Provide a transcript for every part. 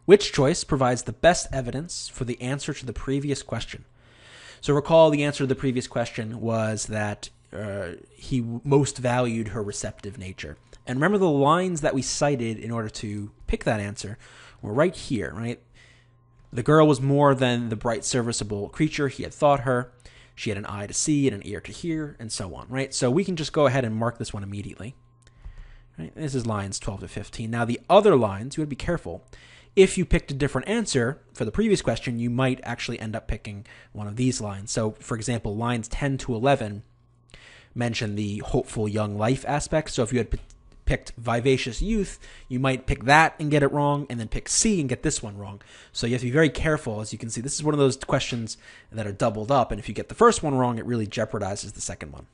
Which choice provides the best evidence for the answer to the previous question? So recall the answer to the previous question was that he most valued her receptive nature. And remember the lines that we cited in order to pick that answer were right here, right? The girl was more than the bright, serviceable creature he had thought her. She had an eye to see and an ear to hear, and so on, right? So we can just go ahead and mark this one immediately. Right? This is lines 12 to 15. Now the other lines, you would be careful. If you picked a different answer for the previous question, you might actually end up picking one of these lines. So, for example, lines 10 to 11 mention the hopeful young life aspect. So if you had picked vivacious youth, you might pick that and get it wrong, and then pick C and get this one wrong. So you have to be very careful. As you can see, this is one of those questions that are doubled up, and if you get the first one wrong, it really jeopardizes the second one.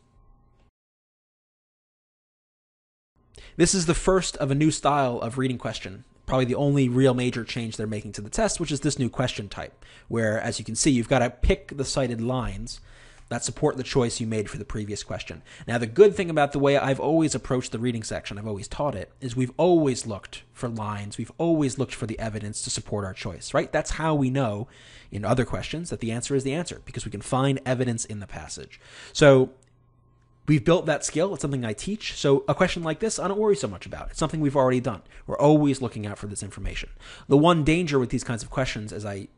This is the first of a new style of reading question. Probably the only real major change they're making to the test, which is this new question type, where, as you can see, you've got to pick the cited lines that support the choice you made for the previous question. Now, the good thing about the way I've always approached the reading section, I've always taught it, is we've always looked for lines, we've always looked for the evidence to support our choice, right? That's how we know in other questions that the answer is the answer, because we can find evidence in the passage. So we've built that skill. It's something I teach. So a question like this, I don't worry so much about. It's something we've already done. We're always looking out for this information. The one danger with these kinds of questions, as I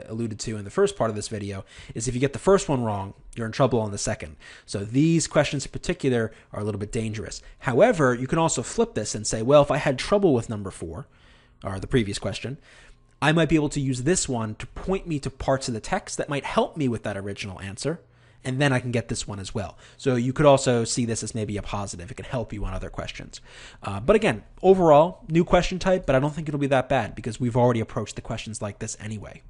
alluded to in the first part of this video, is if you get the first one wrong, you're in trouble on the second. So these questions in particular are a little bit dangerous. However, you can also flip this and say, well, if I had trouble with number 4, or the previous question, I might be able to use this one to point me to parts of the text that might help me with that original answer, and then I can get this one as well. So you could also see this as maybe a positive. It can help you on other questions. But again, overall, new question type, but I don't think it'll be that bad because we've already approached the questions like this anyway.